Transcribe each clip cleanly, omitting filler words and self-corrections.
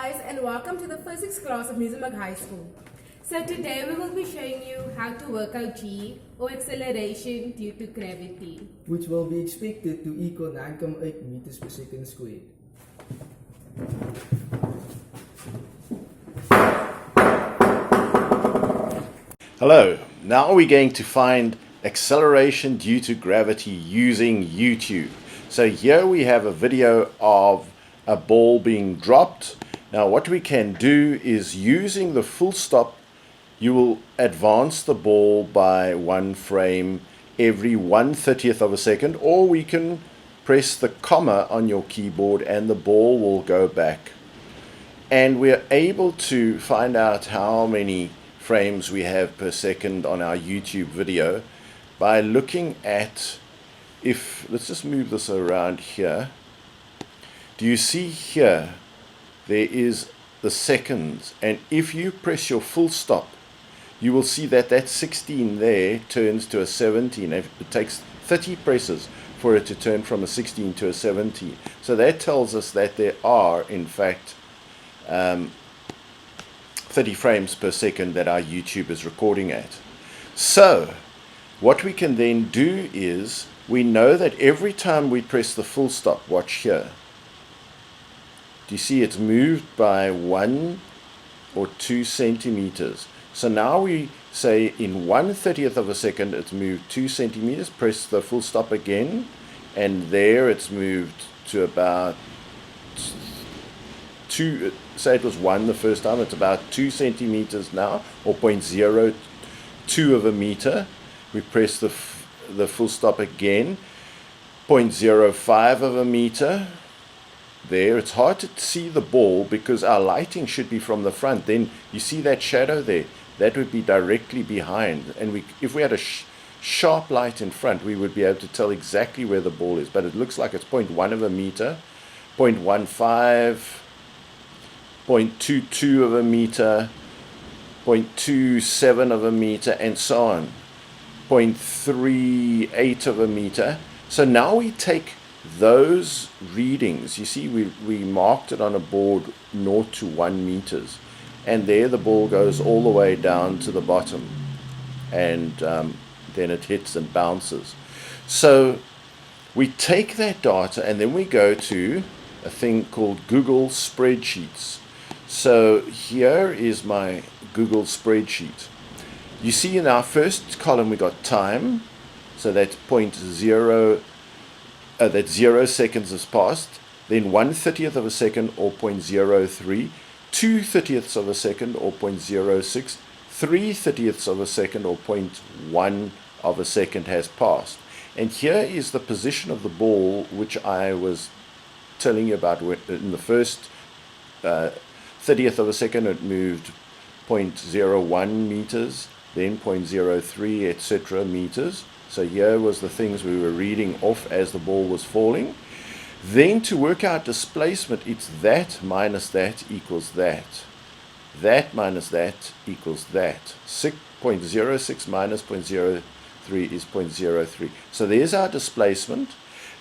guys, and welcome to the physics class of Muizenberg High School. So today we will be showing you how to work out g, or acceleration due to gravity, which will be expected to equal 9.8 meters per second squared. Hello, now we're going to find acceleration due to gravity using YouTube. So here we have a video of a ball being dropped. Now what we can do is, using the full stop, you will advance the ball by one frame every 1/30th of a second, or we can press the comma on your keyboard and the ball will go back. And we're able to find out how many frames we have per second on our YouTube video by looking at, let's just move this around here. Do you see here, there is the seconds, and if you press your full stop, you will see that that 16 there turns to a 17. It takes 30 presses for it to turn from a 16 to a 17. So that tells us that there are, in fact, 30 frames per second that our YouTube is recording at. So what we can then do is, we know that every time we press the full stop, watch here, do you see it's moved by 1 or 2 centimeters. So now we say in 1/30th of a second it's moved 2 centimeters, press the full stop again, and there it's moved to about 2, say it was 1 the first time, it's about 2 centimeters now, or 0.02 of a meter. We press the full stop again, 0.05 of a meter. There, it's hard to see the ball because our lighting should be from the front. Then you see that shadow there, that would be directly behind, and if we had a sharp light in front, we would be able to tell exactly where the ball is. But it looks like it's 0.1 of a meter, 0.15, 0.22 of a meter, 0.27 of a meter, and so on, 0.38 of a meter. So now we take those readings. You see, we marked it on a board 0 to 1 meters, and there the ball goes all the way down to the bottom, and then it hits and bounces. So we take that data and then we go to a thing called Google Spreadsheets. So here is my Google spreadsheet. You see in our first column we got time, so that's 0 seconds has passed, then 1/30th of a second, or 0.03, 2/30ths of a second, or 0.06, 3/30ths of a second, or 0.1 of a second has passed. And here is the position of the ball, which I was telling you about. In the first 30th of a second it moved 0.01 meters, then 0.03, etc. meters. So here was the things we were reading off as the ball was falling. Then to work out displacement, it's that minus that equals that. That minus that equals that. 0.06 minus 0.03 is 0.03. So there's our displacement.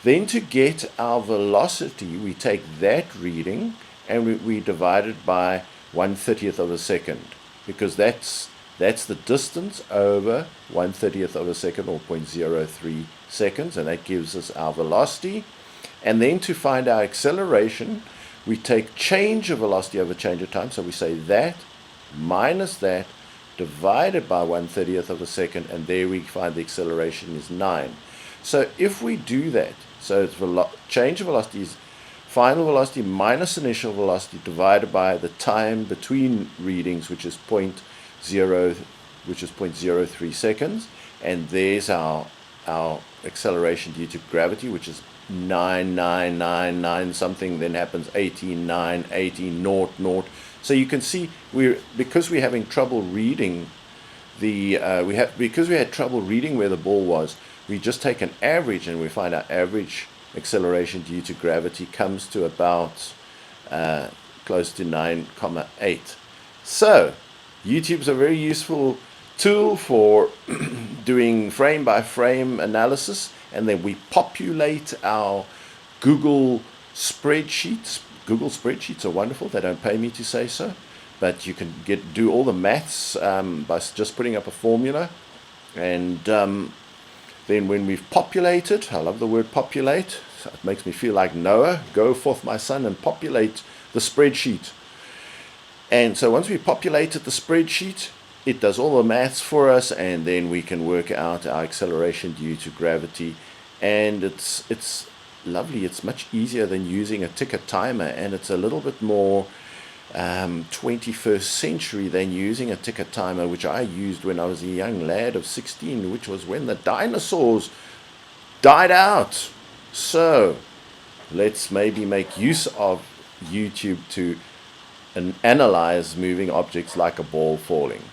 Then to get our velocity, we take that reading and we divide it by 1/30th of a second, because that's the distance over 1/30th of a second, or 0.03 seconds, and that gives us our velocity. And then to find our acceleration, we take change of velocity over change of time. So we say that minus that divided by 1/30th of a second, and there we find the acceleration is 9. So if we do that, so it's change of velocity is final velocity minus initial velocity divided by the time between readings, which is 0.03 seconds, and there's our acceleration due to gravity, which is 9 something, then happens 18, 9, 18, 0, 0. So you can see, because we're having trouble reading because we had trouble reading where the ball was, we just take an average, and we find our average acceleration due to gravity comes to about close to 9.8. So YouTube's a very useful tool for doing frame by frame analysis, and then we populate our Google spreadsheets, Google spreadsheets are wonderful. They don't pay me to say so, but you can do all the maths by just putting up a formula. And then when we've populated, I love the word populate, so it makes me feel like Noah, go forth my son and populate the spreadsheet. And so once we've populated the spreadsheet, it does all the maths for us, and then we can work out our acceleration due to gravity. And it's lovely. It's much easier than using a ticket timer, and it's a little bit more 21st century than using a ticket timer, which I used when I was a young lad of 16, which was when the dinosaurs died out. So let's maybe make use of YouTube to analyze moving objects like a ball falling.